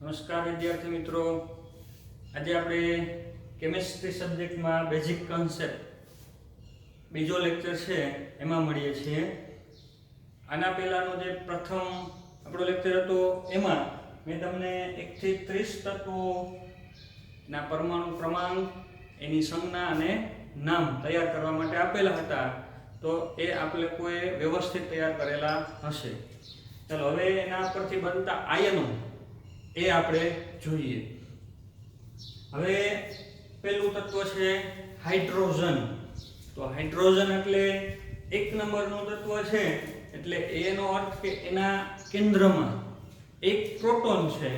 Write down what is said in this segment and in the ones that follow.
નમસ્કાર વિદ્યાર્થી મિત્રો, આજે આપણે કેમિસ્ટ્રી સબ્જેક્ટમાં બેઝિક કન્સેપ્ટ બીજો લેક્ચર છે એમાં મળીએ છીએ. આના પહેલાંનો જે પ્રથમ આપણો લેક્ચર હતો એમાં મેં તમને 1 થી 30 તત્વોના પરમાણુ ક્રમાંક, એની સંજ્ઞા અને નામ તૈયાર કરવા માટે આપેલા હતા. તો એ આપણે કોઈ વ્યવસ્થિત તૈયાર કરેલા હશે. ચાલો હવે એના પરથી બનતા આયનો એ આપણે જોઈએ. હવે પહેલું તત્વ છે હાઇડ્રોજન. તો હાઇડ્રોજન એટલે 1 નંબરનું તત્વ છે, એટલે એનો અર્થ કે એના કેન્દ્રમાં એક પ્રોટોન છે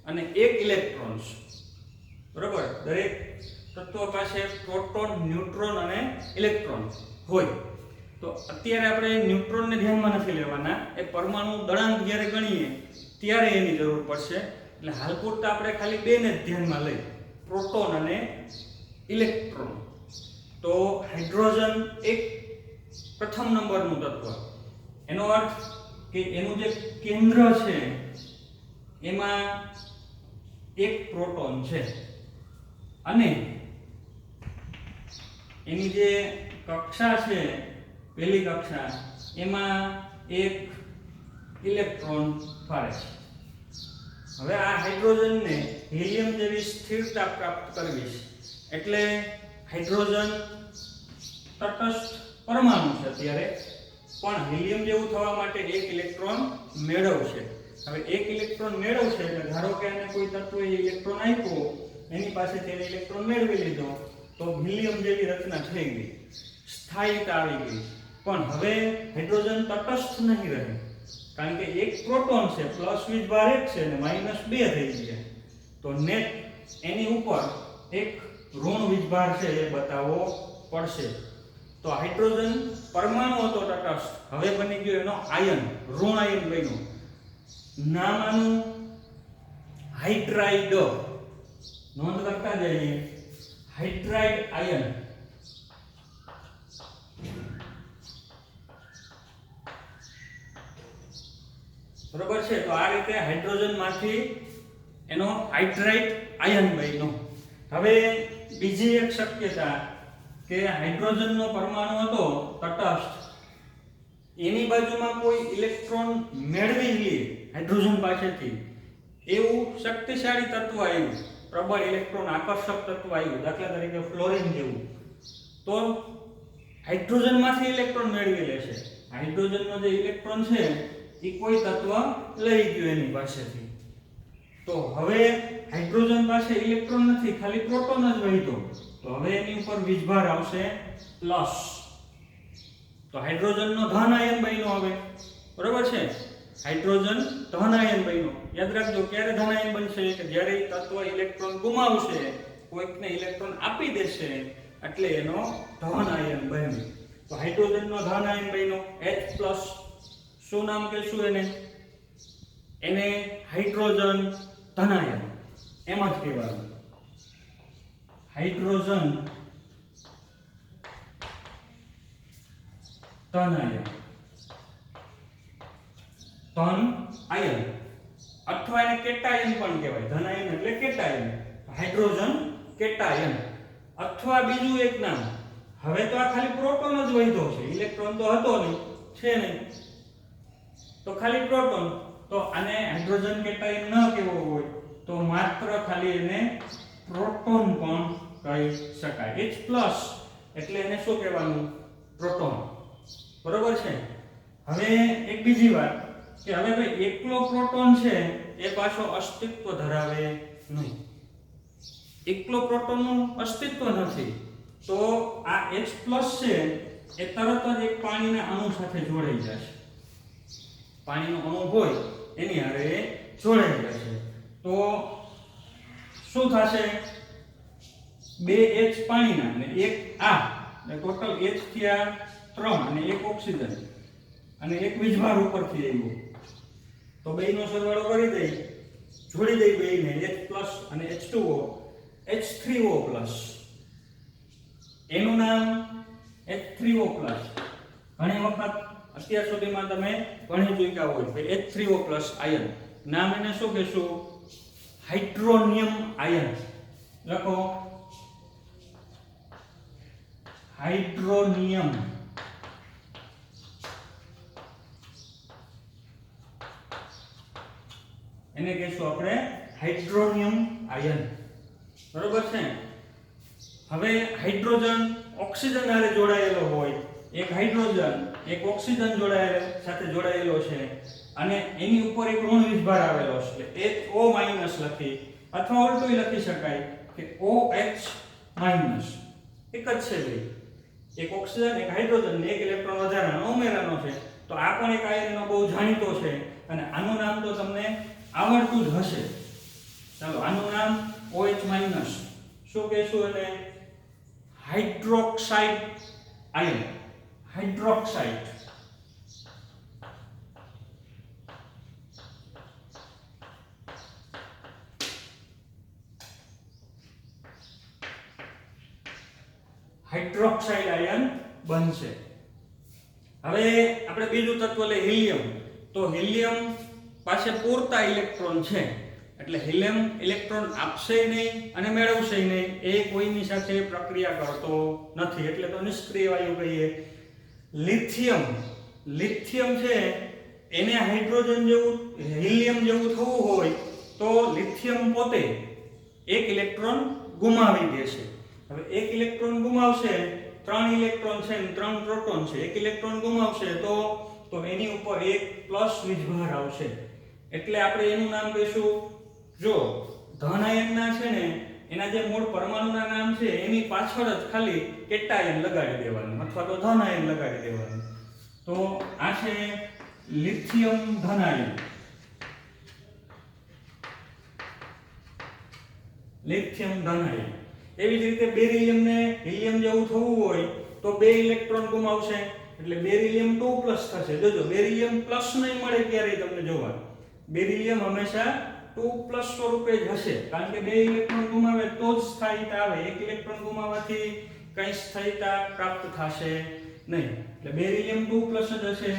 અને એક ઇલેક્ટ્રોન છે. બરાબર, દરેક તત્વ પાસે પ્રોટોન, ન્યુટ્રોન અને ઇલેક્ટ્રોન હોય. તો અત્યારે આપણે ન્યુટ્રોનને ધ્યાનમાં નથી લેવાના, એ પરમાણુ દળાંક જ્યારે ગણીએ ત્યારે એની જરૂર પડશે. એટલે હાલ પૂરતા આપણે ખાલી બે ને ધ્યાનમાં લઈ, પ્રોટોન અને ઇલેક્ટ્રોન. તો હાઇડ્રોજન એક પ્રથમ નંબરનું તત્વ, એનો અર્થ કે એનું જે કેન્દ્ર છે એમાં એક પ્રોટોન છે અને એની જે કક્ષા છે, પહેલી કક્ષા, એમાં એક ઇલેક્ટ્રોન ફરે છે. હવે આ હાઇડ્રોજનને હિલિયમ જેવી સ્થિરતા પ્રાપ્ત કરવી છે, એટલે હાઇડ્રોજન તટસ્થ પરમાણુ છે અત્યારે, પણ હિલિયમ જેવું થવા માટે એક ઇલેક્ટ્રોન મેળવશે. હવે એક ઇલેક્ટ્રોન મેળવશે એટલે ધારો કે એને કોઈ તત્વએ ઇલેક્ટ્રોન આપ્યો, એની પાસેથી એને ઇલેક્ટ્રોન મેળવી લીધો, તો હિલિયમ જેવી રચના થઈ ગઈ, સ્થાયીતા આવી ગઈ. પણ હવે હાઇડ્રોજન તટસ્થ નહીં રહે, કારણ કે એક પ્રોટોન છે, પ્લસ વીજભાર 1 છે અને -2 થઈ ગયા. તો નેટ એની ઉપર એક ઋણ વીજભાર છે એ બતાવવો પડશે. તો હાઇડ્રોજન પરમાણુ હતો તટસ્થ, હવે બની ગયો એનો આયન, ઋણ આયન બન્યો. નામ આનું હાઇડ્રાઇડ. નોંધ કરતા જઈએ, હાઇડ્રાઇડ આયન. બરોબર છે. તો આ રીતે હાઇડ્રોજન માંથી એનો હાઇડ્રાઇડ આયન બન્યો. હવે બીજી એક શક્યતા કે હાઇડ્રોજનનો પરમાણુ હતો તટસ્થ, એની બાજુમાં કોઈ ઇલેક્ટ્રોન મેળવી લે હાઇડ્રોજન પાસેથી, એવું શક્તિશાળી તત્વ આવ્યું, પ્રબળ ઇલેક્ટ્રોન આકર્ષક તત્વ આવ્યું, દાખલા તરીકે ફ્લોરિન જેવું, તો હાઇડ્રોજનમાંથી ઇલેક્ટ્રોન મેળવી લેશે. હાઇડ્રોજનનો જે ઇલેક્ટ્રોન છે એ કોઈ તત્વ લઈ ગયું એની પાસેથી. તો હવે હાઇડ્રોજન પાસે ઇલેક્ટ્રોન નથી, ખાલી પ્રોટોન જ વધ્યો. તો હવે એની ઉપર વીજભાર આવશે પ્લસ. તો હાઇડ્રોજનનો ધન આયન બન્યો. હવે બરોબર છે, હાઇડ્રોજન ધન આયન બન્યો. યાદ રાખજો, ક્યારે ધન આયન બનશે? કે જ્યારે તત્વ ઇલેક્ટ્રોન ગુમાવશે, કોઈકને ઇલેક્ટ્રોન આપી દેશે, એટલે એનો ધન આયન બન્યો. તો હાઇડ્રોજનનો ધન આયન બન્યો H+. શું નામ કહેશું એને? એને હાઇડ્રોજન ધનાયન એમ જ કહેવાનું. હાઇડ્રોજન ધનાયન, ધન આયન, અથવા એને કેટાયન પણ કહેવાય. ધનાયન એટલે કેટાયન, હાઇડ્રોજન કેટાયન. અથવા બીજું એક નામ, હવે તો આ ખાલી પ્રોટોન જ વધ્યો છે, ઇલેક્ટ્રોન તો હતો નહીં, છે નહીં, તો ખાલી પ્રોટોન. તો આને હાઇડ્રોજન કેટાયન ન કહેવો હોય તો માત્ર ખાલી એને પ્રોટોન પણ કહી શકાય. H+ એટલે એને શું કહેવાનું? પ્રોટોન. બરોબર છે. હવે એક બીજી વાત કે હવે ભાઈ એકલો પ્રોટોન છે એ પાછો અસ્તિત્વ ધરાવે નહીં. એકલો પ્રોટોનનું અસ્તિત્વ નથી, તો આ H+ છે એ તરત જ એક પાણીના અણુ સાથે જોડાઈ જશે. પાણીનો અણુ હોય એની હારે જોડાઈ જશે. તો શું થશે? 2 H પાણીના અને 1 આ, એટલે ટોટલ H થયા 3 અને 1 ઓક્સિજન અને 1 વીજભાર ઉપરથી આવ્યો. તો બેયનો સરવાળો કરી દઈ, જોડી દઈ બેયને, H+ અને H2O, H3O+. એનું નામ H3O+. ઘણી વખત અત્યાર સુધીમાં તમે ભણી ચૂક્યા હોય H3O+ આયન. નામ એને શું કહેશું? હાઇડ્રોનિયમ આયન લખો, હાઇડ્રોનિયમ એને કહીશું આપણે હાઇડ્રોનિયમ આયન, બરોબર છે. હવે હાઇડ્રોજન ઓક્સિજન સાથે જોડાયેલો હોય, એક હાઇડ્રોજન એક ઓક્સિજન સાથે જોડાયેલો છે અને એની ઉપર એક ઋણ વીજભાર આવેલો છે, HO- લખી અથવા ઉલટું લખી શકાય કે OH-, એક જ છે ભાઈ, એક ઓક્સિજન એક હાઇડ્રોજન ને એક ઇલેક્ટ્રોન વધારાનો ઉમેરાનો છે. તો આ પણ એક આયનનો બહુ જાણીતો છે અને આનું નામ તો તમને આવડતું જ હશે. ચાલો આનું નામ OH-, શું કહેશું એને? Hydroxide ion, hydroxide. Hydroxide ion બનશે. હવે આપણે બીજું તત્વ લે હિલિયમ. તો હિલિયમ પાસે પૂરતા ઇલેક્ટ્રોન છે એટલે હિલિયમ ઇલેક્ટ્રોન આપશે નહીં અને મેળવશે નહીં, એ કોઈની સાથે પ્રક્રિયા કરતો નથી એટલે તો નિષ્ક્રિય વાયુ કહીએ. લિથિયમ, લિથિયમ છે એને હાઇડ્રોજન જેવું હિલિયમ જેવું થવું હોય તો લિથિયમ પોતે એક ઇલેક્ટ્રોન ગુમાવી દેશે. હવે એક ઇલેક્ટ્રોન ગુમાવશે, 3 ઇલેક્ટ્રોન છે અને 3 પ્રોટોન છે, એક ઇલેક્ટ્રોન ગુમાવશે તો એની ઉપર એક પ્લસ વીજભાર આવશે એટલે આપણે એનું નામ કહીશું, જો ધન આયનના છે ને એના જે મૂળ પરમાણુના નામ છે એની પાછળ જ ખાલી કેટાયન લગાડી દેવાનું અથવા તો ધન આયન લગાડી દેવાનું. તો આ છે લિથિયમ ધન આયન, લિથિયમ ધન આયન. એવી જ રીતે બેરિલિયમ ને હિલિયમ જેવું થવું હોય તો 2 ઇલેક્ટ્રોન ગુમાવશે એટલે બેરિલિયમ 2+ થશે. જોજો બેરિલિયમ પ્લસ નહીં મળે ક્યારેય તમને જોવા, બેરિલિયમ હંમેશા 2+ સ્વરૂપે જ હશે કારણ કે 2 ઇલેક્ટ્રોન ગુમાવે તો જ સ્થાયીતા આવે, એક ઇલેક્ટ્રોન ગુમાવવાથી કઈ સ્થાયીતા પ્રાપ્ત થશે નહીં એટલે બેરિલિયમ 2+ જ હશે.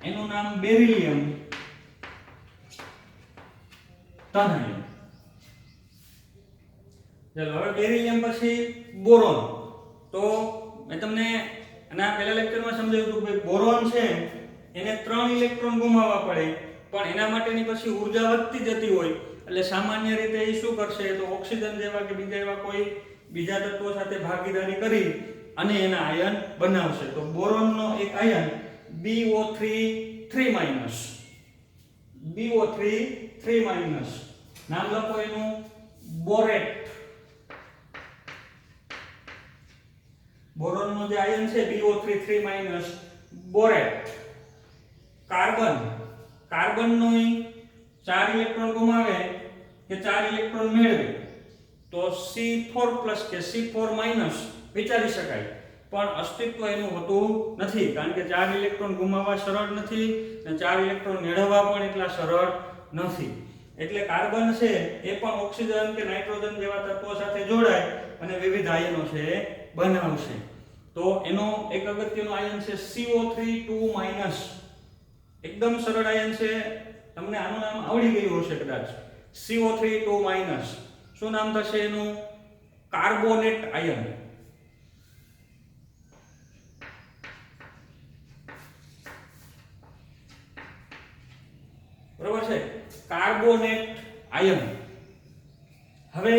એનું નામ બેરિલિયમ ધન આયન. ચાલો હવે બેરિલિયમ પછી બોરોન. તો મેં તમને આના પહેલા લેક્ચરમાં સમજાવ્યું હતું કે બોરોન છે એને 3 ઇલેક્ટ્રોન ગુમાવવા પડે પણ એના માટેની પછી ઊર્જા વધતી જતી હોય એટલે સામાન્ય રીતે એ શું કરશે તો ઓક્સિજન જેવા કે બીજા એવા કોઈ બીજા તત્વો સાથે ભાગીદારી કરી અને એના આયન બનાવશે. તો બોરોનનો એક આયન BO3 3-, BO3 3-, નામ લખો એનું બોરેટ. બોરોનનો જે આયન છે BO3 3-, બોરેટ. કાર્બન, કાર્બનનો 4 ઇલેક્ટ્રોન ગુમાવે કે 4 ઇલેક્ટ્રોન મેળવે તો C4+ કે C4- વિચારી શકાય પણ અસ્તિત્વ એનું હોતું નથી કારણ કે 4 ઇલેક્ટ્રોન ગુમાવવા સરળ નથી અને 4 ઇલેક્ટ્રોન મેળવવા પણ એટલા સરળ નથી. એટલે કાર્બન છે એ પણ ઓક્સિજન કે નાઇટ્રોજન જેવા તત્વો સાથે જોડાય અને વિવિધ આયનો છે બનાવશે. તો એનો એક અગત્યનો આયન છે CO3 2-. એકદમ સરળ આયન છે, તમને આનું નામ આવડી ગયું હશે કદાચ, CO3 2-. શું નામ થશે એનું? Carbonate ion. બરોબર છે, કાર્બોનેટ આયન. હવે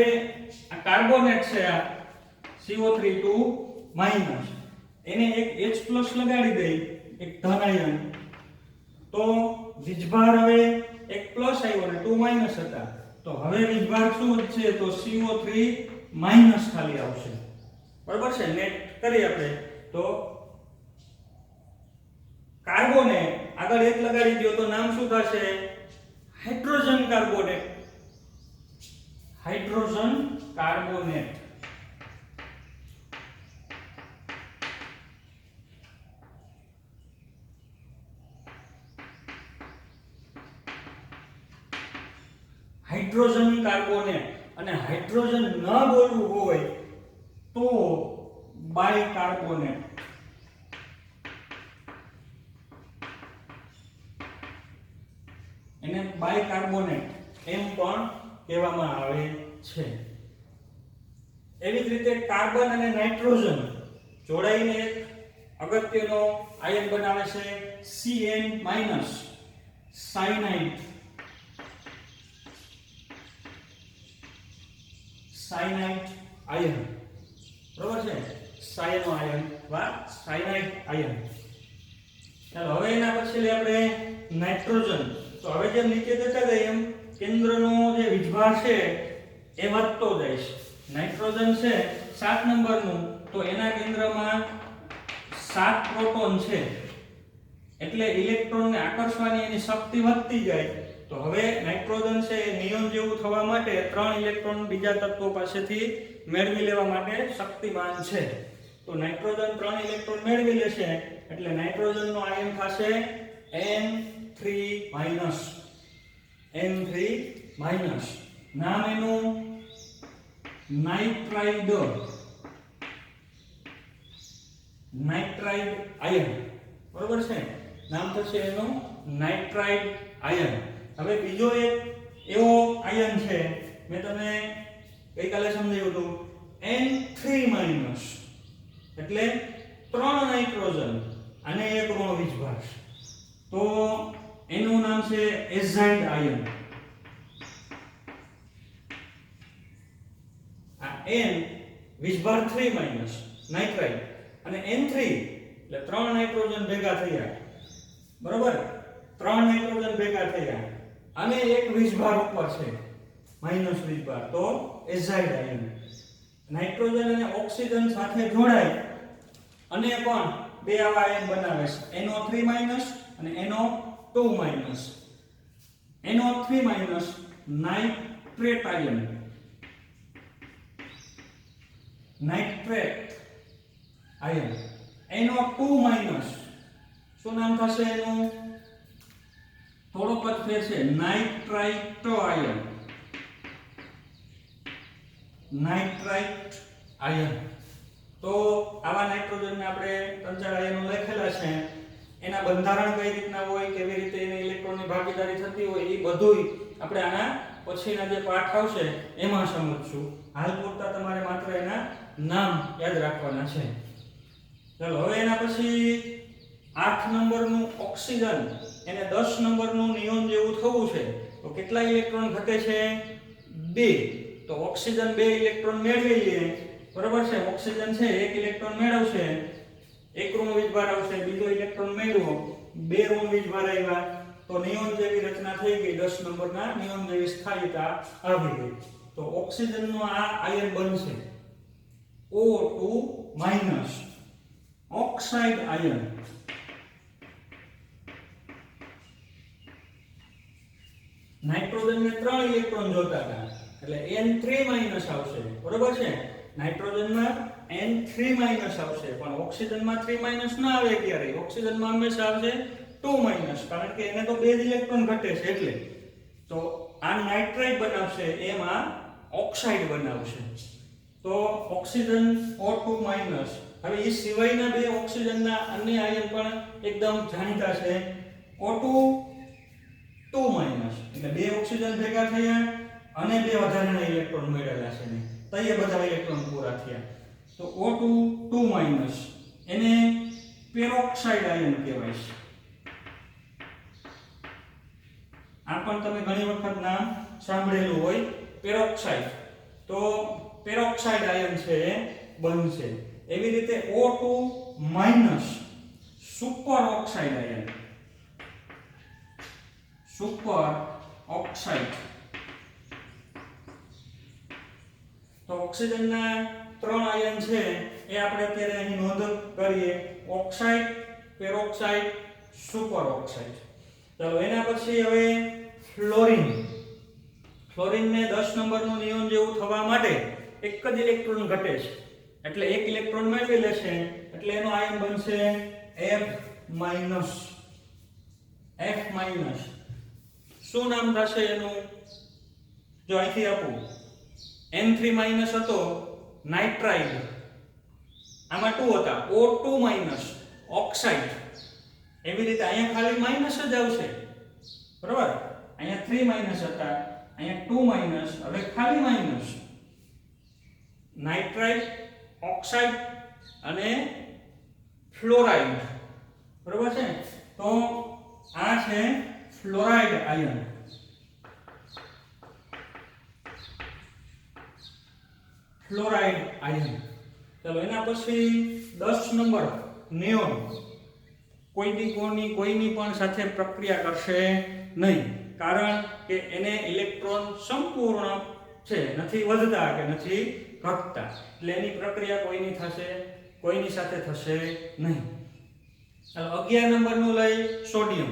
આ કાર્બોનેટ છે આ CO3 2-, એને એક H+ લગાડી દઈ, એક ધન આયન, તો વીજભાર હવે એક પ્લસ આવ્યો ને 2- હતા તો હવે વીજભાર શું છે તો CO3- ખાલી આવશે. બરાબર છે, નેટ કરી આપણે તો કાર્બોને આગળ એક લગાડી દો તો નામ શું થશે? Hydrogen carbonate. Hydrogen carbonate. Hydrogen carbonate. અને હાઇડ્રોજન ન બોલવું હોય તો બાયકાર્બોનેટ. એને બાયકાર્બોનેટ એમ પણ કહેવામાં આવે છે. એવી જ રીતે કાર્બન અને નાઇટ્રોજન જોડાઈને એક અગત્યનો આયન બનાવે છે Cn- સાયનાઇડ. સાયનાઇડ આયન, બરોબર છે, સાયનો આયન વા સાયનાઇડ આયન. ચાલો હવે એના પછી આપણે નાઇટ્રોજન. તો હવે જેમ નીચે જતા જાય એમ કેન્દ્રનો જે વીજભાર છે એ વધતો જાય છે. નાઇટ્રોજન છે 7 નંબરનું, તો એના કેન્દ્રમાં 7 પ્રોટોન છે, એટલે ઇલેક્ટ્રોનને આકર્ષવાની એની શક્તિ વધતી જાય. તો હવે નાઇટ્રોજન છે એ નિયોન જેવું થવા માટે 3 ઇલેક્ટ્રોન બીજા તત્વો પાસેથી મેળવી લેવા માટે શક્તિમાન છે. તો નાઇટ્રોજન 3 ઇલેક્ટ્રોન મેળવી લેશે એટલે નાઇટ્રોજનનો આયન થશે N3-. N3-. નામ એનું નાઇટ્રાઇડ. નાઇટ્રાઇડ આયન, બરોબર છે, નામ થશે એનું નાઇટ્રાઇડ આયન. હવે બીજો એક એવો આયન છે, મેં તમને ગઈકાલે સમજાવ્યું હતું, N3-, એટલે 3 નાઇટ્રોજન અને 1 ઋણ વીજભાર. તો એનું નામ છે એઝાઇડ આયન. આ N વીજભાર 3- નાઇટ્રાઇડ અને N3 એટલે 3 નાઇટ્રોજન ભેગા થયા, બરોબર, 3 નાઇટ્રોજન ભેગા થયા અને 1 વીજભાર ઉપર છે, માઈનસ વીજભાર, તો એઝાઇડ આયન. નાઇટ્રોજન અને ઓક્સિજન સાથે જોડાય અને પણ બે આવા આયન બનાવે છે, NO3- અને NO2-. NO3- nitrate ion. Nitrate ion. NO2- શું નામ થશે એનું? થોડો પદ ફેર છે, નાઇટ્રાઇટ આયન. Nitrite ion. તો આવા નાઇટ્રોજનને આપણે 3-4 આયનો લખેલા છે. એના બંધારણ કઈ રીતના હોય, કેવી રીતે એને ઇલેક્ટ્રોનની ભાગીદારી થતી હોય, એ બધુંય આપણે આના પછીના જે પાઠ આવશે એમાં સમજશું. હાલ પૂરતા તમારે માત્ર એના નામ યાદ રાખવાના છે. ચાલો હવે એના પછી 8 નંબરનું ઓક્સિજન, એને 10 નંબરનું નિયોન જેવું થવું છે. તો કેટલા ઇલેક્ટ્રોન ઘટે છે? 2. તો ઓક્સિજન 2 ઇલેક્ટ્રોન મેળવી લે, બરોબર છે. ઓક્સિજન છે 1 ઇલેક્ટ્રોન મેળવશે, 1 ઋણ વીજભાર આવશે, બીજો ઇલેક્ટ્રોન મેળવો, 2 ઋણ વીજભાર આવ્યા, તો નિયોન જેવી રચના થઈ ગઈ. 10 નંબરના નિયોન જેવી સ્થાયીતા આવી ગઈ. તો ઓક્સિજનનો આ આયન બનશે O2-. Oxide ion. નાઇટ્રોજનને 3 ઇલેક્ટ્રોન જોતા હતા એટલે N3- આવશે, બરોબર છે. નાઇટ્રોજનમાં N3- આવશે, પણ ઓક્સિજનમાં 3- ના આવે ક્યારેય. ઓક્સિજનમાં હંમેશા આવશે 2-, કારણ કે એને તો 2 ઇલેક્ટ્રોન ઘટે છે એટલે. તો આ નાઇટ્રાઇડ બનાવશે, એમાં ઓક્સાઇડ બનાવશે. તો ઓક્સિજન O2-. હવે એ સિવાયના 2 ઓક્સિજનના અન્ય આયન પણ એકદમ જાણીતા છે. O2-, એટલે 2 ઓક્સિજન ભેગા થયા અને 2 વધારાના ઇલેક્ટ્રોન મેળવેલા છે ને, તો એ બધા ઇલેક્ટ્રોન પૂરા થયા. તો O2-, એને પેરોક્સાઇડ આયન કહેવાય છે. આ પણ તમે ઘણી વખત નામ સાંભળેલું હોય, પેરોક્સાઇડ. તો પેરોક્સાઇડ આયન છે એ બનશે. એવી રીતે O2-, superoxide ion. Superoxide. તો ઓક્સિજનના 3 આયન છે એ આપણે અત્યારે અહીં નોંધ કરીએ, ઓક્સાઇડ, પેરોક્સાઇડ, સુપર ઓક્સાઇડ. ચાલો એના પછી હવે ફ્લોરિન. ફ્લોરિનને 10 નંબરનું નિયોન જેવું થવા માટે એક જ ઇલેક્ટ્રોન ઘટે છે, એટલે 1 ઇલેક્ટ્રોન મેળવી લેશે, એટલે એનો આયન બનશે F-. F-. શું નામ થશે એનું? જો અહીંથી આપું, N3- હતો નાઇટ્રાઇડ, આમાં 2 હતા, O2-, ઓક્સાઇડ. એવી રીતે અહીંયા ખાલી માઈનસ જ આવશે, બરાબર. અહીંયા 3- હતા, અહીંયા 2 માઈનસ, હવે ખાલી માઈનસ. નાઇટ્રાઇટ, ઓક્સાઇડ અને ફ્લોરાઇડ. બરોબર છે? તો આ છે ફ્લોરાઇડ આયન. Fluoride ion. ચલો એના પછી 10 નંબર નિયોન. કોઈની પણ સાથે પ્રક્રિયા કરશે નહીં, કારણ કે એને ઇલેક્ટ્રોન સંપૂર્ણ છે, નથી વધતા કે નથી ઘટતા, એટલે એની પ્રક્રિયા કોઈની સાથે થશે નહીં. ચાલો 11 નંબરનું લઈ સોડિયમ.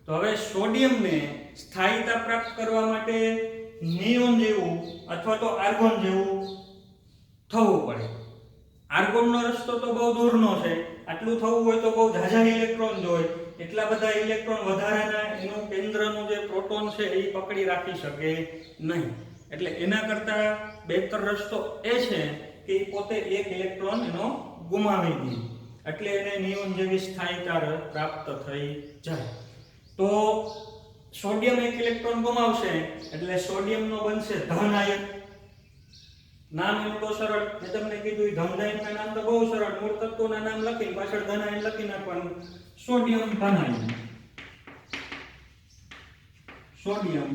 તો હવે સોડિયમને સ્થાયીતા પ્રાપ્ત કરવા માટે નિયોન જેવું અથવા તો આર્ગોન જેવું થવું પડે. આર્ગોનનો રસ્તો તો બહુ દૂરનો છે, આટલું થવું હોય તો બહુ ઝાઝા ઇલેક્ટ્રોન જોઈએ, એટલા બધા ઇલેક્ટ્રોન વધારાના એનું કેન્દ્રનું જે પ્રોટોન છે એ પકડી રાખી શકે નહીં. એટલે એના કરતા બહેતર રસ્તો એ છે કે એ પોતે એક ઇલેક્ટ્રોન એનો ગુમાવી દે, એટલે એને નિયોન જેવી સ્થાયીતા પ્રાપ્ત થઈ જાય. તો સોડિયમ એક ઇલેક્ટ્રોન ગુમાવશે એટલે સોડિયમનો બનશે ધન આયન. નામ એનું તો સરળ, મેં તમને કીધું ધન આયનના નામ તો બહુ સરળ, મૂળ તત્વોના નામ લખીને પાછળ ધન આયન લખી નાખવાનું. સોડિયમ ધન આયન, સોડિયમ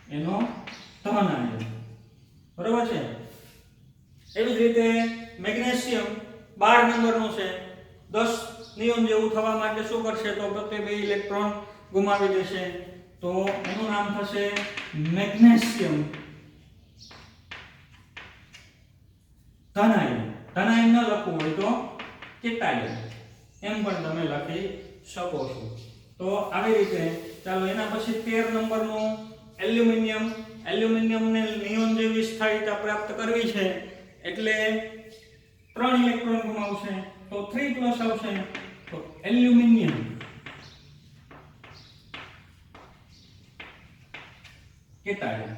એનો ધન આયન. બરોબર છે? એવી જ રીતે મેગ્નેશિયમ 12 નંબરનું છે. 10 નિયોન જેવું થવા માટે શું કરશે? તો પ્રત્યેક 2 ઇલેક્ટ્રોન ગુમાવી દેશે. તો એનું નામ થશે મેગ્નેશિયમ ધનાયન. ધનાયન ન લખવું હોય તો કેટાયન એમ પણ તમે લખી શકો છો. તો આવી રીતે ચાલો એના પછી 13 નંબરનું એલ્યુમિનિયમ. એલ્યુમિનિયમને નિયોન જેવી સ્થાયીતા પ્રાપ્ત કરવી છે એટલે 3 ઇલેક્ટ્રોન ગુમાવશે, તો 3+ આવશે. તો એલ્યુમિનિયમ કેટાયન,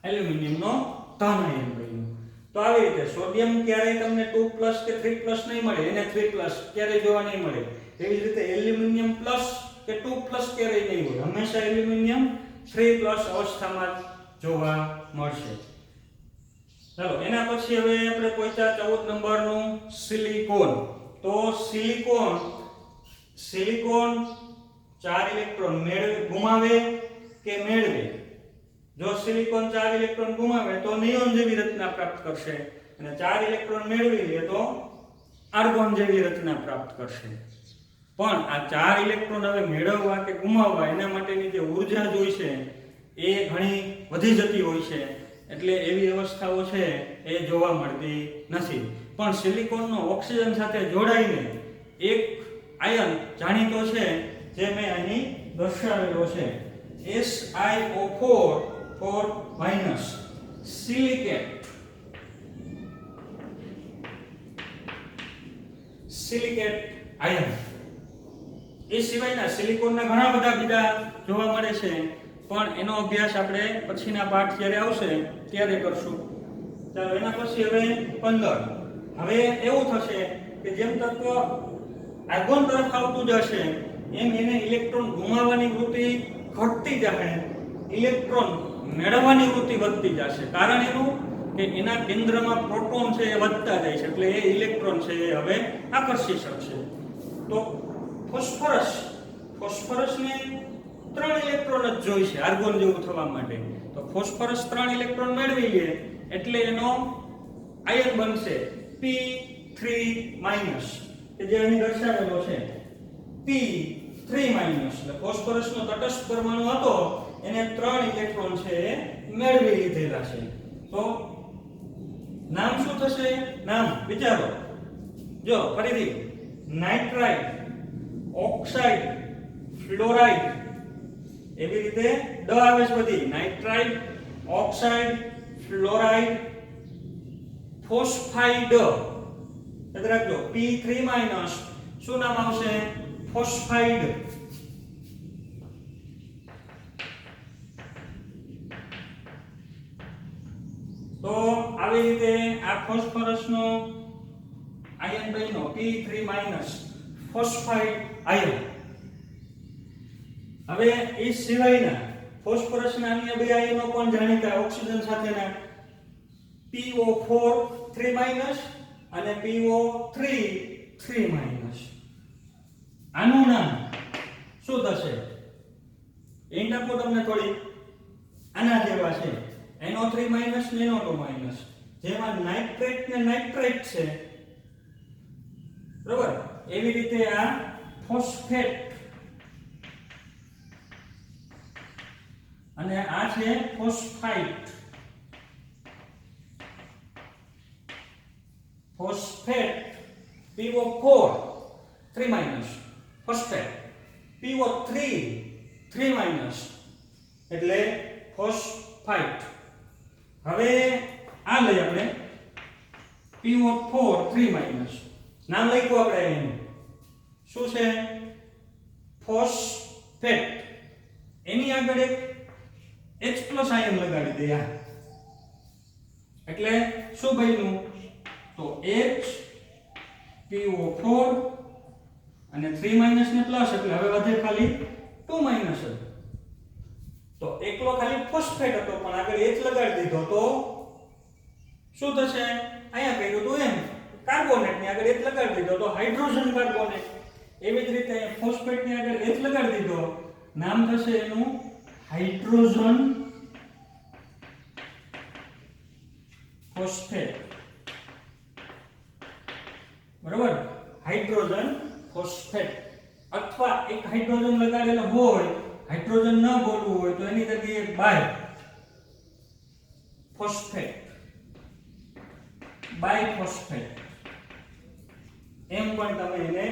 એલ્યુમિનિયમનો ધન આયન બન્યું. તો આવી રીતે સોડિયમ ક્યારેય તમને 2+ કે 3+ નહીં મળે, એને 3+ ક્યારેય જોવા નહીં મળે. એવી જ રીતે એલ્યુમિનિયમ પ્લસ કે 2+ ક્યારેય નહીં હોય, હંમેશા એલ્યુમિનિયમ 3+ અવસ્થામાં જોવા મળશે. ચાલો એના પછી હવે આપણે પહોંચ્યા 14 નંબરનું સિલિકોન. તો સિલિકોન 4 ઇલેક્ટ્રોન ગુમાવે કે મેળવે? જો સિલિકોન 4 ઇલેક્ટ્રોન ગુમાવે તો નિયોન જેવી રચના પ્રાપ્ત કરશે, અને 4 ઇલેક્ટ્રોન મેળવી લે તો આર્ગોન જેવી રચના પ્રાપ્ત કરશે. પણ આ 4 ઇલેક્ટ્રોન હવે મેળવવા કે ગુમાવવા એના માટેની જે ઉર્જા જોઈશે એ ઘણી વધી જતી હોય છે, એટલે એવી અવસ્થાઓ છે એ જોવા મળતી નથી. પણ સિલિકોનનો ઓક્સિજન સાથે જોડાઈને એક આયન જાણીતો છે જે મેં અહીં દર્શાવેલો છે, SiO4 સિલિકેટ આયન. એ સિવાયના સિલિકોનના ઘણા બધા બીજા જોવા મળે છે, પણ એનો અભ્યાસ આપણે પછીના પાઠ જ્યારે આવશે ત્યારે કરશું. ચાલો એના પછી હવે 15. હવે એવું થશે કે જેમ તત્વ આર્ગોન તરફ આવતું જશે એમ એને ઇલેક્ટ્રોન ગુમાવવાની વૃત્તિ ઘટતી જશે, ઇલેક્ટ્રોન મેળવવાની વૃત્તિ વધતી જશે. કારણ એનું કે એના કેન્દ્રમાં પ્રોટોન છે એ વધતા જાય છે, એટલે એ ઇલેક્ટ્રોન છે એ હવે આકર્ષી શકશે. તો ફોસ્ફરસને 3 ઇલેક્ટ્રોન જ જોઈશે આર્ગોન જેવું થવા માટે. તો ફોસ્ફરસ 3 ઇલેક્ટ્રોન મેળવી લે એટલે એનો આયન બનશે P3-, કે જે અહીં દર્શાવેલો છે P3-. એટલે ફોસ્ફરસનો તટસ્થ પરમાણુ હતો એને 3 ઇલેક્ટ્રોન છે એ મેળવી લીધેલા છે. તો નામ શું થશે? નામ વિચારો. જો ફરીથી નાઇટ્રાઇટ, ઓક્સાઇડ, ફ્લોરાઇડ, એવી રીતે ડ આવે છે બધી. Nitrite, oxide, fluoride, phosphide. યાદ રાખજો P3- શું નામ આવશે? ફોસ્ફાઇડ. તો આવી રીતે આ ફોસ્ફરસનો આયન બન્યો P3- ફોસ્ફાઇડ આયન. હવે હવે એ સિવાયના ફોસ્ફરસના અન્ય બે આયનો પણ જાણીતા ઓક્સિજન સાથેના PO4 3- અને PO3 3-. આનું નામ શું થશે? એન્ડ આપો તમને થોડી આના જેવા છે, NO3- ને NO2-, જેમાં નાઇટ્રેટ ને નાઇટ્રેટ છે, બરોબર. એવી રીતે આ ફોસ્ફેટ અને આ છે ફોસ્ફાઇટ. ફોસ્ફેટ PO4 3- ફોસ્ફેટ PO3 3- એટલે ફોસ્ફાઇટ. હવે આ લઈ આપણે PO4 3- નામ લખ્યું આપણે એનું શું છે? ફોસ્ફેટ. એની આગળ એક H+ આયન લગાડી દે આ, એટલે શું બન્યું? તો H PO4 અને 3- ને પ્લસ, એટલે હવે વધે ખાલી 2- જ. તો એકલો ખાલી ફોસ્ફેટ હતો પણ આગળ H લગાડી દીધો તો શું થશે? અહીંયા કહ્યું તો એમ કાર્બોનેટ ની આગળ H લગાડી દીધો તો હાઇડ્રોજન કાર્બોનેટ. એવી જ રીતે ફોસ્ફેટ ની આગળ H લગાડી દીધો, નામ થશે એનું હાઇડ્રોજન ફોસ્ફેટ. બરોબર, હાઇડ્રોજન ફોસ્ફેટ. અથવા એક હાઇડ્રોજન લગાડેલો હોય, હાઇડ્રોજન ન બોલવું હોય તો એની જગ્યાએ બાય ફોસ્ફેટ, બાયફોસ્ફેટ એમ પણ તમે એને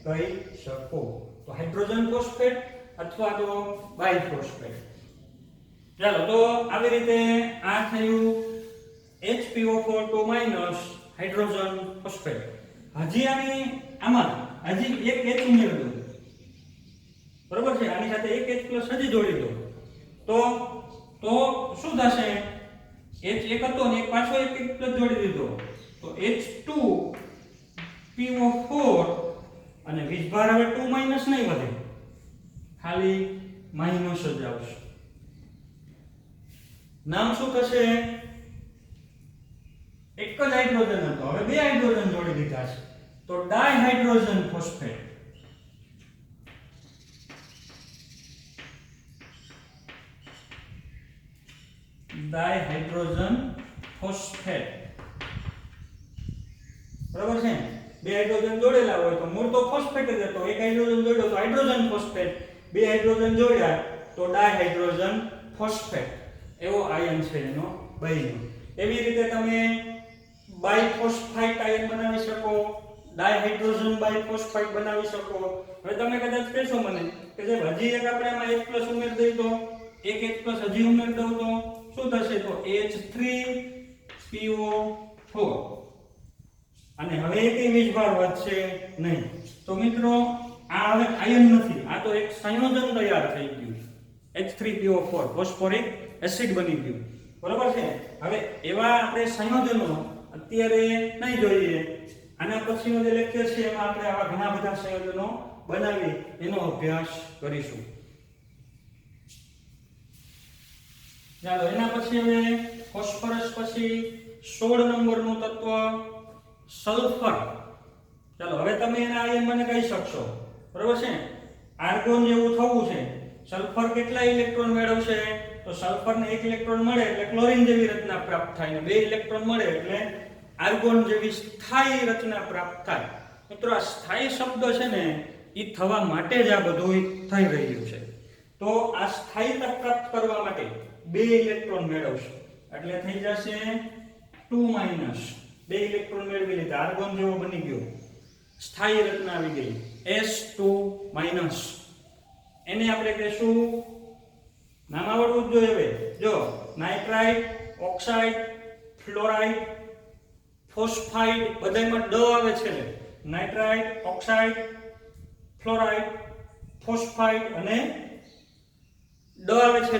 કહી શકો. તો હાઇડ્રોજન ફોસ્ફેટ અથવા તો બાયફોસ્ફેટ. ચાલો, તો આવી રીતે આ થયું HPO4 2- હાઇડ્રોજન ફોસ્ફેટ. હજી આમાં હજી એક H ઉમેરી દો, બરોબર છે? આની સાથે એક H+ હજી જોડી દો તો શું થશે? H એક હતો ને એક પાછો એક H+ જોડી દીધો તો H2PO4 અને વીજભાર હવે 2- નહીં વધે, ખાલી માઇનસ જ આવશે. નામ શું થશે? એક જ હાઇડ્રોજન હતો, હવે બે હાઇડ્રોજન જોડી દીધા છે તો ડાયહાઇડ્રોજન ફોસ્ફેટ. Dihydrogen phosphate. બરાબર છે? બે હાઇડ્રોજન જોડેલા હોય તો મૂળ તો ફોસ્ફેટ જ હતો, એક હાઇડ્રોજન જોડ્યો તો હાઇડ્રોજન ફોસ્ફેટ, બે હાઇડ્રોજન જોડ્યા તો ડાયહાઇડ્રોજન ફોસ્ફેટ. એવો આયન છે એનો બન્યો. એવી રીતે તમે બાયફોસ્ફાઇટ આયન બનાવી શકો, ડાયહાઇડ્રોજન બાયફોસ્ફાઇટ બનાવી શકો. હવે તમે કદાચ કહેશો મને કે જે હજી એક આપણે આમાં H+ ઉમેરી દઈ તો એક H+ હજી ઉમેરી દઉં તો શું થશે? તો H3PO4 અને હવે એકેય વીજભાર વધશે નહીં. તો મિત્રો આ હવે આયન નથી, આ તો એક સંયોજન તૈયાર થઈ ગયું. H3PO4 ફોસ્ફોરિક એસિડ બની ગયું, બરોબર છે? હવે એવા આપણે સંયોજનો અત્યારે નહીં જોઈએ. આના પછીનો જે લેક્ચર છે એમાં આપણે આવા ઘણા બધા સંયોજનો બનાવી એનો અભ્યાસ કરીશું. ચાલો, એના પછી હવે ફોસ્ફરસ પછી 16 નંબરનું તત્વ સલ્ફર. ચાલો, હવે તમે એના આયન મને કહી શકશો, બરોબર છે? આર્ગોન જેવું થવું છે. સલ્ફર કેટલા ઇલેક્ટ્રોન મેળવશે? તો સલ્ફરને 1 ઇલેક્ટ્રોન મળે એટલે ક્લોરીન જેવી રચના પ્રાપ્ત થાય, ને 2 ઇલેક્ટ્રોન મળે એટલે આર્ગોન જેવી સ્થાયી રચના પ્રાપ્ત થાય. મિત્રો, આ સ્થાયી શબ્દ છે ને એ થવા માટે જ આ બધું થઈ રહ્યું છે. તો આ સ્થાયીતા પ્રાપ્ત કરવા માટે 2 ઇલેક્ટ્રોન મેળવશે એટલે થઈ જશે 2-. 2 ઇલેક્ટ્રોન મેળવી લીધા, આર્ગોન જેવો બની ગયો, સ્થાયી રચના આવી ગઈ S2-. એને આપણે કહેશું, નામ આવડવું જ જોઈએ. હવે જો નાઇટ્રાઇટ, ઓક્સાઇડ, ફ્લોરાઇડ, ફોસ્ફાઇડ બધામાં ડ આવે છે. નાઇટ્રાઇટ, ઓક્સાઇડ, ફ્લોરાઇડ, ફોસ્ફાઇડ અને ડ આવે છે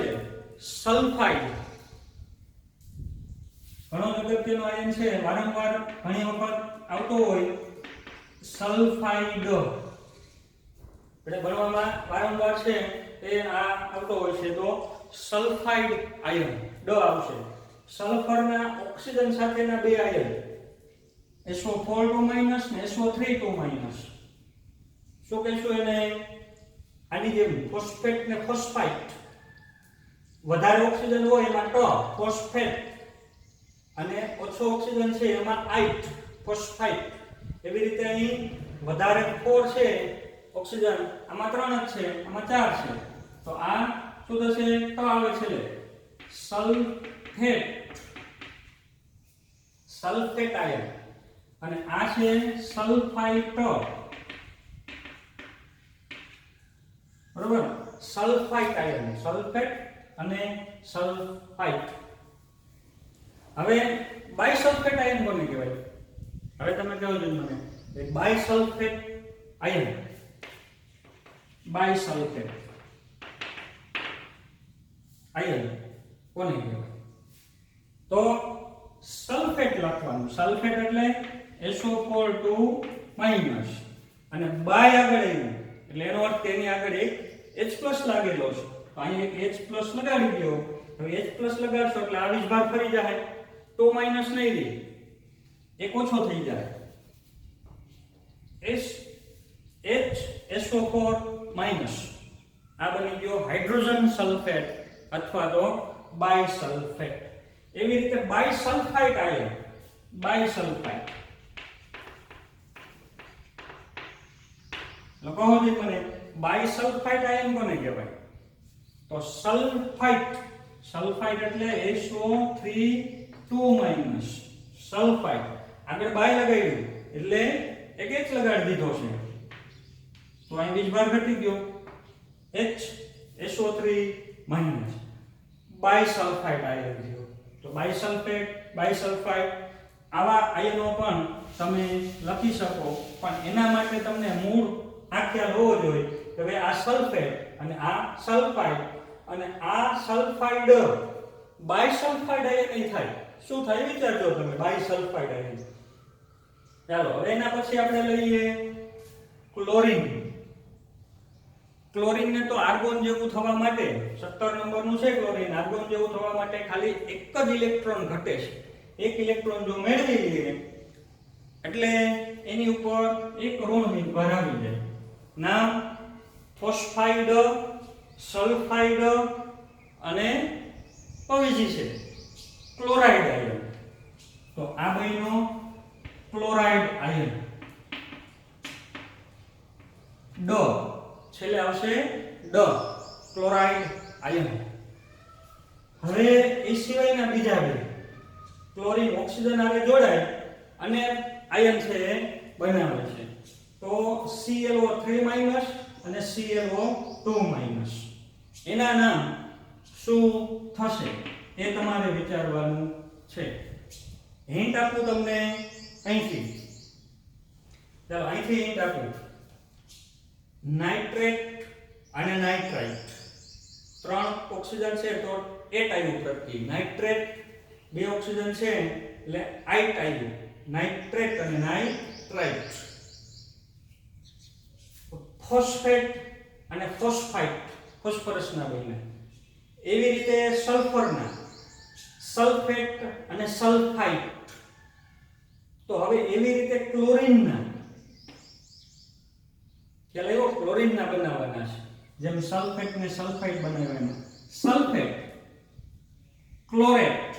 સલ્ફાઇડ. ઘણો અગત્યનો આયન છે, વારંવાર ઘણી વખત આવતો હોય સલ્ફાઇડ. એટલે ભણવામાં વારંવાર છે એ આ આવતો હોય છે તો સલ્ફાઇડ આયન ડ આવશે. સલ્ફરના ઓક્સિજન સાથેના બે આયન SO4 2- ને SO3 2-. શું કહેશું એને? આની જેમ ફોસ્ફેટ ને ફોસ્ફાઇટ. વધારે ઓક્સિજન હોય એમાં ટ ફોસ્ફેટ અને ઓછો ઓક્સિજન છે એમાં આઇટ ફોસ્ફાઇટ. એવી રીતે અહીં વધારે 4 છે ઓક્સિજન, આમાં 3 જ છે, આમાં 4 છે. તો આ શું થશે? ટ આવે છે સલ્ફેટ આયન. અને આ છે સલ્ફાઇટ. બરોબર? સલ્ફાઇટ આયન, સલ્ફેટ અને સલ્ફાઇટ. હવે બાયસલ્ફેટ આયન કોને કહેવાય? હવે તમે કહો છો મને બાયસલ્ફેટ આયન. બાયસલ્ફેટ આયન કોને કહેવાય? તો સલ્ફેટ લખવાનું. સલ્ફેટ એટલે SO4 2- અને બાય આગળ આવ્યું એટલે એનો અર્થ તેની આગળ એક H+ લાગેલો છે. તો અહીં એક H+ લગાડી દો. હવે H+ લગાડશો એટલે આ વીજભાર ફરી જાય, 2- નહીં રહે, એક ઓછો થઈ જાય. SO4- આ બની ગયો હાઇડ્રોજન સલ્ફેટ અથવા તો બાયસલ્ફેટ. એવી રીતે બાયસલ્ફાઇટ આયન, બાયસલ્ફાઇટ લખો મને બાયસલ્ફાઇટ આયન કોને કહેવાય? તો સલ્ફાઇટ. સલ્ફાઇટ એટલે SO3 2- સલ્ફાઇટ. આગળ બાય લગાવ્યું એટલે એક H લગાડી દીધો છે તો અહીં વીજભાર ઘટી ગયો H SO3- બાયસલ્ફાઇટ આયન થયો. તો બાયસલ્ફેટ, બાયસલ્ફાઇટ આવા આયનો પણ તમે લખી શકો, પણ એના માટે તમને મૂળ આખ્યાલ હોવો જોઈએ કે ભાઈ આ સલ્ફેટ અને આ સલ્ફાઇડ અને આ સલ્ફાઇડ બાયસલ્ફાઇડ આયન નહીં થાય. શું થાય વિચારજો તમે. બાયસલ્ફાઇડ આયન. ચાલો હવે એના પછી આપણે લઈએ ક્લોરીન. ક્લોરીન ને તો આર્ગોન જેવું થવા માટે 17 નંબરનું છે ક્લોરીન. આર્ગોન જેવું થવા માટે ખાલી એક જ ઇલેક્ટ્રોન ઘટે છે. એક ઇલેક્ટ્રોન જો મેળવી લઈએ એટલે એની ઉપર એક ઋણ નિર્ભર આવી જાય. નામ ફોસ્ફાઇડ, સલ્ફાઇડ અને અવેજી છે ક્લોરાઇડ આયન. તો આ બન્યો ક્લોરાઇડ આયન. ડ છેલ્લે આવશે ડ ક્લોરાઇડ આયન. હવે એ સિવાયના બીજા બે ક્લોરીન ઓક્સિજન સાથે જોડાય અને આયન છે બનાવે છે. તો ClO3- અને ClO2-. એના નામ શું થશે એ તમારે વિચારવાનું છે. હિન્ટ આપું તમને અહીંથી. ચાલો અહીંથી હિન્ટ આપું. નાઇટ્રેટ અને નાઇટ્રાઇટ. 3 ઓક્સિજન છે તો 8 આવ્યું પ્રતિ. નાઇટ્રેટ 2 ઓક્સિજન છે એટલે 8 આવ્યું. નાઇટ્રેટ અને નાઇટ્રાઇટ. ફોસ્ફેટ અને ફોસ્ફાઇટ ફોસ્ફરસના બન્યા. એવી રીતે સલ્ફરના સલ્ફેટ અને સલ્ફાઇટ. તો હવે એવી રીતે ક્લોરીનના ખ્યાલ આવ્યો? ક્લોરીનના બનાવવાના છે. જેમ સલ્ફેટ ને સલ્ફાઇટ બનાવવાના. સલ્ફેટ, ક્લોરેટ,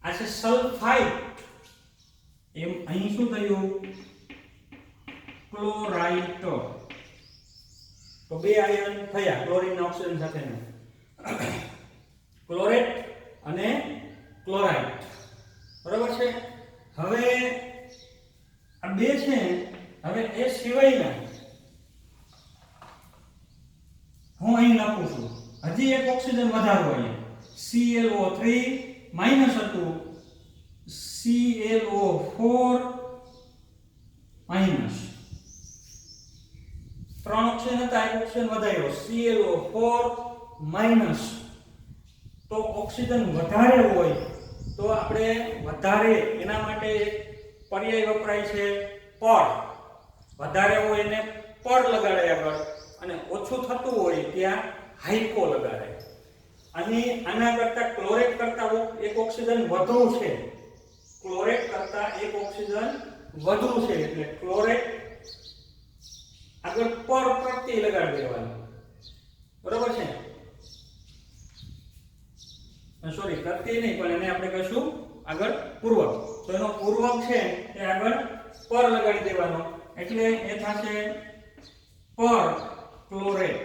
આ છે સલ્ફાઇટ. એમ અહીં શું થયું? ક્લોરાઇટ. તો બે આયન થયા ક્લોરીનના ઓક્સિજન સાથેના. ક્લોરેટ અને ક્લોરાઇટ. બરાબર છે? હવે આ બે છે. હવે એ સિવાયના હું અહીં લખું છું. હજી એક ઓક્સિજન વધારો અહીંયા ClO3- હતું, ClO4-. 3 ઓક્સિજન હતા, એક ઓક્સિજન વધાર્યો ClO4-. તો ઓક્સિજન વધારે હોય તો આપણે વધારે એના માટે એક પર્યાય વપરાય છે પર. વધારે હોય એને પર લગાડે આગળ, અને ઓછું થતું હોય ત્યાં હાઇપો લગાડે. અહીં આના કરતા ક્લોરેટ કરતા એક ઓક્સિજન વધુ છે, ક્લોરેટ કરતા એક ઓક્સિજન વધુ છે, એટલે ક્લોરેટ આગળ પર પ્રત્યય લગાડી દેવાનું. બરોબર છે? સોરી, પ્રત્યય નહીં, પણ એને આપણે કહીશું આગળ પૂર્વક. તો એનો પૂર્વક છે એ આગળ પર લગાડી દેવાનો, એટલે એ થશે પર ક્લોરેટ.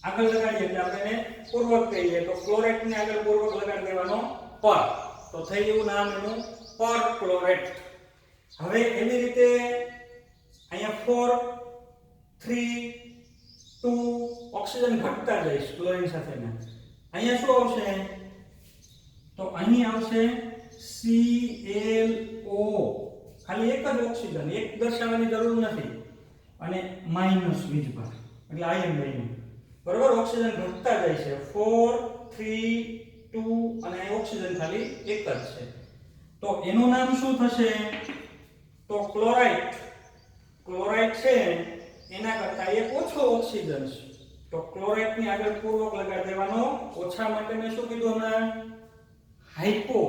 આગળ લગાડીએ એટલે આપણે એને પૂર્વક કહીએ, તો ક્લોરેટ ને આગળ પૂર્વક લગાડી દેવાનો પર, તો થઈ ગયું નામ એનું પર ક્લોરેટ. હવે એવી રીતે અહીંયા 4 3 2 ઓક્સિજન ઘટતા જઈશ ક્લોરીન સાથેના. અહીંયા શું આવશે? તો અહીં આવશે ClO, ખાલી એક જ ઓક્સિજન, એક દર્શાવવાની જરૂર નથી, અને માઈનસ વીજભાર એટલે આયન બન્યું. બરોબર? ઓક્સિજન ઘટતા જાય છે, 4 3 2 અને ઓક્સિજન ખાલી એક જ છે. તો એનું નામ શું થશે? તો ક્લોરાઇડ. ક્લોરાઇડ છે એના કરતા એક ઓછો ઓક્સિજન છે, તો ક્લોરાઇડ ની આગળ પૂર્વક લગાડી દેવાનો. ઓછા માટે મેં શું કીધું હમણાં? હાઇપો.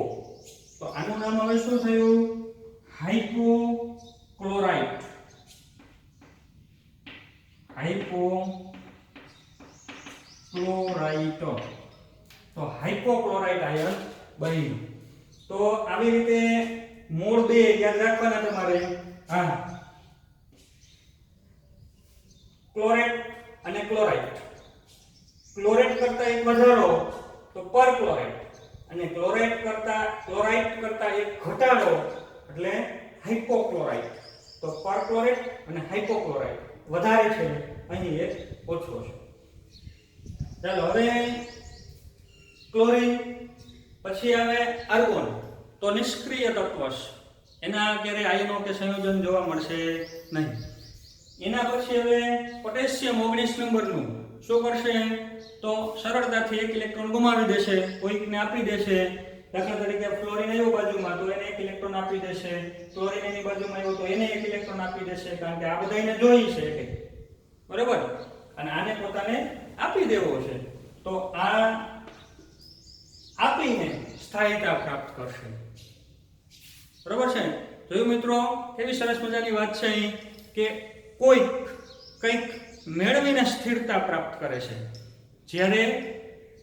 તો આનું નામ હવે શું થયું? Hypo chloride. Hypo chloride. તો હાઇપોક્લોરાઇડ આયન બન્યું. તો આવી રીતે મૂળ બે યાદ રાખવાના તમારે. હા, ક્લોરેટ અને ક્લોરાઇડ. ક્લોરેટ કરતા એક વધારો તો પર ક્લોરાઇડ, અને ક્લોરાઇડ કરતા એક ઘટાડો એટલે હાઇપોક્લોરાઇડ. તો પર ક્લોરાઇડ અને હાઇપોક્લોરાઇડ વધારે છે, અહીં એક ઓછો છે. ચાલો હવે ક્લોરીન પછી આવે આર્ગોન. તો નિષ્ક્રિય તત્વ છે, એના ક્યારે આયનો કે સંયોજન જોવા મળશે નહીં. એના પછી હવે પોટેશિયમ 19 નંબરનું શું કરશે? તો સરળતાથી એક ઇલેક્ટ્રોન ગુમાવી દેશે, કોઈકને આપી દેશે. દાખલા તરીકે ફ્લોરિન આવ્યો બાજુમાં તો એને એક ઇલેક્ટ્રોન આપી દેશે, ક્લોરીન એની બાજુમાં આવ્યો તો એને એક ઇલેક્ટ્રોન આપી દેશે, કારણ કે આ બધાને જોઈ છે એક. બરાબર? અને આને પોતાને આપી દેવો છે, તો આ આપીને સ્થાયીતા પ્રાપ્ત કરશે. બરાબર છે? જોયું મિત્રો, કેવી સરસ મજાની વાત છે અહીં કે કંઈક મેળવીને સ્થિરતા પ્રાપ્ત કરે છે, જ્યારે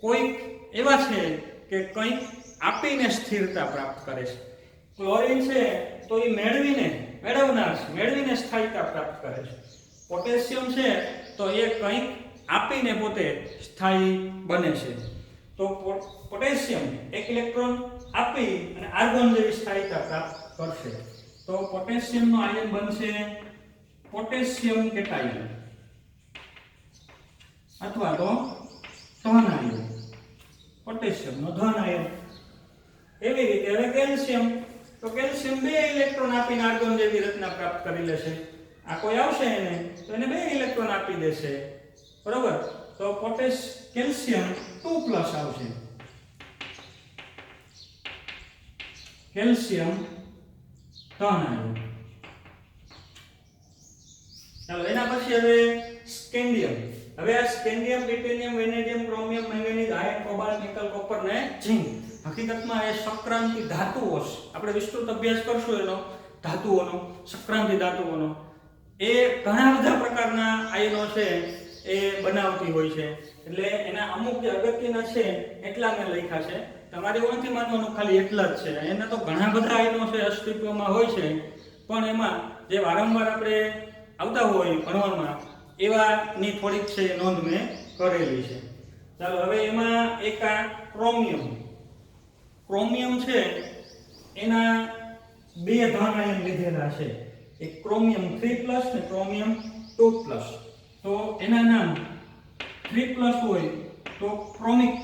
કોઈક એવા છે કે કંઈક આપીને સ્થિરતા પ્રાપ્ત કરે છે. ક્લોરીન છે તો એ મેળવીને સ્થાયીતા પ્રાપ્ત કરે છે. પોટેશિયમ છે તો એ કંઈક આપીને પોતે સ્થાયી બને છે. તો પોટેશિયમ એક ઇલેક્ટ્રોન આપી અને આર્ગોન જેવી સ્થાયીતા પ્રાપ્ત કરશે. તો પોટેશિયમનો આયન બનશે પોટેશિયમ કેટાયન અથવા તો ધન આયન. પોટેશિયમનો ધન આયન. એવી રીતે હવે કેલ્શિયમ, તો કેલ્શિયમ 2 ઇલેક્ટ્રોન આપીને આર્ગોન જેવી રચના પ્રાપ્ત કરી લેશે. આ કોઈ આવશે એને તો એને 2 ઇલેક્ટ્રોન આપી દેશે. બરોબર? તો કેલ્શિયમ 2+ આવશે. કેલ્શિયમ ધન આયન. ચાલો એના પછી હવે સ્કેન્ડિયમ. હવે આ scandium, titanium, vanadium, chromium, manganese, iron, cobalt, nickel, copper ને ઝિંક. હકીકતમાં એ સક્રાંતિ ધાતુઓ છે. આપણે વિસ્તૃત અભ્યાસ કરશું એનો, ધાતુઓનો, સક્રાંતિ ધાતુઓનો. એ ઘણા બધા પ્રકારના આયનો છે એ બનાવતી હોય છે. એટલે એના અમુક જે અગત્યના છે એટલા મેં લખ્યા છે. તમારે એવું નથી માનવાનું ખાલી એટલા જ છે. એના તો ઘણા બધા આયનો છે અસ્તિત્વમાં હોય છે, પણ એમાં જે વારંવાર આપણે આવતા હોય ભણવામાં એવાની થોડીક છે નોંધ મેં કરેલી છે. ચાલો હવે એમાં એક આ ક્રોમિયમ. ક્રોમિયમ છે એના 2 ધન આયન લીધેલા છે, એક ક્રોમિયમ 3+ ને ક્રોમિયમ 2+. તો એના નામ 3+ હોય તો ક્રોમિક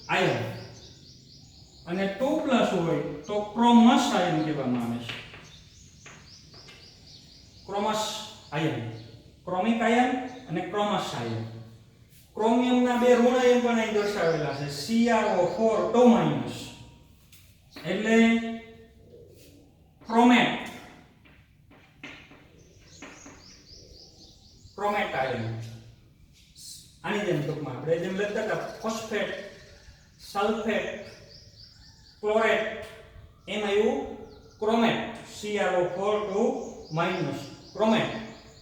આયન, અને 2+ હોય તો ક્રોમસ આયન કહેવામાં આવે છે. ક્રોમસ આયન, ક્રોમિક આયન અને ક્રોમસ આયન. ક્રોમિયમના 2 ઋણ આયન પણ અહીં દર્શાવેલા છે, CrO4 2-. એટલે ક્રોમેટ આયન. આની જેમ ટૂંકમાં આપણે જેમ લખતા હતા ફોસ્ફેટ, સલ્ફેટ, ક્લોરેટ, એમ આવ્યું ક્રોમેટ, CrO4 ક્રોમેટ.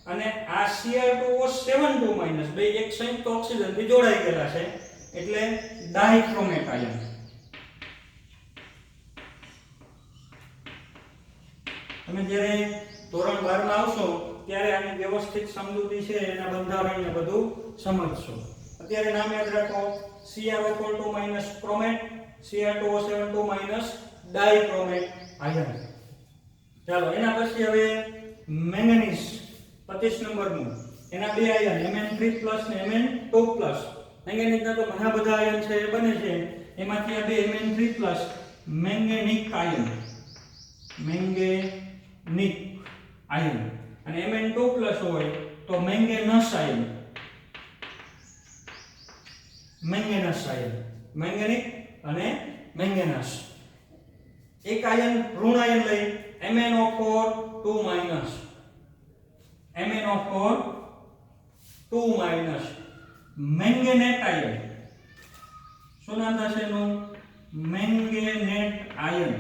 અને આ Cr2O72- બે એક સંયુક્ત ઓક્સિજન થી જોડાઈ ગયેલા છે એટલે ડાઇક્રોમેટ આયન. તમે જ્યારે ધોરણ 12 માં આવશો ત્યારે આની વ્યવસ્થિત સમજૂતી છે એના બંધારણ ને બધું સમજશો. અત્યારે નામ યાદ રાખો CrO4 ક્રોમેટ, Cr2O72 ડાઇક્રોમેટ આયન. ચાલો એના પછી હવે મેંગનીઝ 25 નંબરનું, એના બે આયન Mn3+ ને Mn2+. મેંગેનીઝના તો ઘણા બધા આયન છે એ બને છે, એમાંથી આ બે Mn3+ મેંગેનિક આયન, મેંગેનિક આયન, અને Mn2+ હોય તો મેંગેનસ આયન, મેંગેનસ આયન, મેંગેનિક અને મેંગેનસ. એક આયન ઋણ આયન લઈ MnO4 MnO4 મેંગેનેટ આયન. શું નામ થશે એનું? મેંગેનેટ આયન,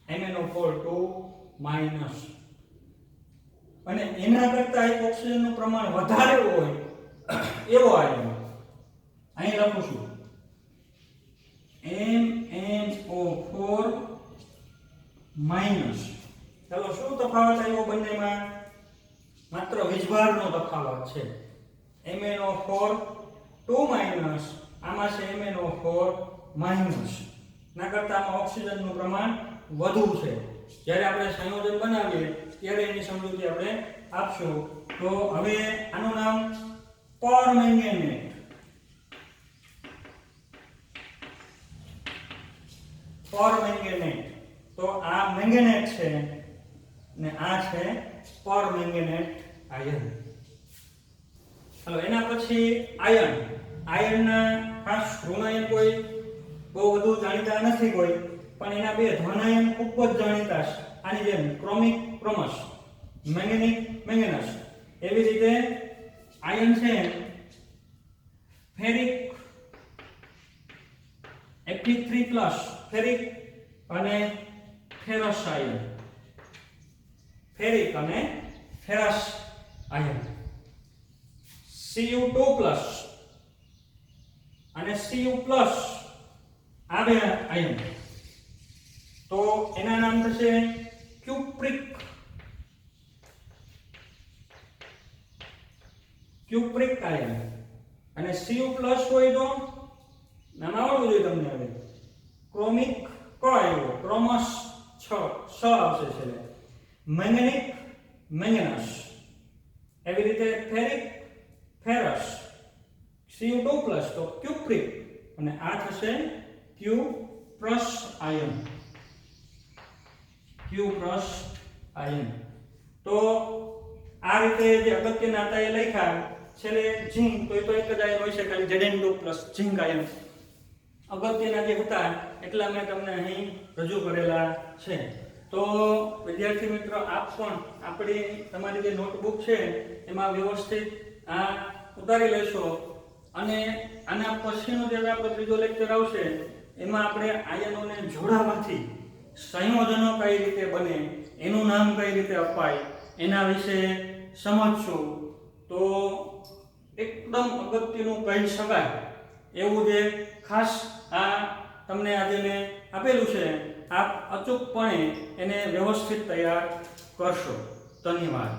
MnO4 અને એના કરતા એક ઓક્સિજનનું પ્રમાણ વધારે હોય એવો આયન અહીં લખું છું MnO4 ચાલો શું તફાવત આવ્યો બંનેમાં? માત્ર વીજભારનો તફાવત છે. MnO4 આમાં છે MnO4 ના કરતા આમાં ઓક્સિજનનું પ્રમાણ વધુ છે. જ્યારે આપણે સંયોજન બનાવીએ ત્યારે એની સમજૂતી આપણે આપશું. તો હવે આનું નામ પરમેંગેનેટ. તો આ મેંગેનેટ છે ને આ છે પરમેંગેનેટ આયન. હાલો એના પછી આયનના ખાસ ઋણ આયન કોઈ બહુ વધુ જાણીતા નથી કોઈ, પણ એના બે ધન આયન ખૂબ જ જાણીતા છે. આની જેમ ક્રોમિક ક્રોમસ, મેંગેનિક મેંગેનસ. એવી રીતે આયન છે ફેરિક Fe3+, ફેરિક અને ફેરસ આયન, ફેરિક અને ફેરસ આયન. Cu2+ અને Cu+ આ બે આયન તો એના નામ થશે ક્યુપ્રિક આયન. અને Cu+ હોય તો નામ આવડવું જોઈએ તમને. હવે ક્રોમિક ક આવ્યો, ક્રોમસ સ આવશે છેલ્લે, મેંગેનિક મેંગેનસ. એવી રીતે ફેરિક ફેરસ, Cu2+ તો ક્યુપ્રિક અને આ થશે ક્યુપ્રસ આયન. તો આ રીતે જે અગત્યના હતા એ લખ્યા. છેલ્લે ઝીંક તો એ તો એક જ આયન હોય છે, ખાલી Zn2+ ઝીંક આયન. અગત્યના જે હતા એટલા મેં તમને અહીં રજૂ કરેલા છે. તો વિદ્યાર્થી મિત્રો આપ પણ આપણી તમારી જે નોટબુક છે એમાં વ્યવસ્થિત આ ઉતારી લેશો અને આના પછીનો જે આપણો ત્રીજો લેક્ચર આવશે એમાં આપણે આયનોને જોડાવાથી સંયોજનો કઈ રીતે બને, એનું નામ કઈ રીતે અપાય એના વિશે સમજશું. તો એકદમ અગત્યનું કહી શકાય એવું જે ખાસ આ તમને આજે મેં આપેલું છે, આપ અચૂકપણે એને વ્યવસ્થિત તૈયાર કરશો. ધન્યવાદ.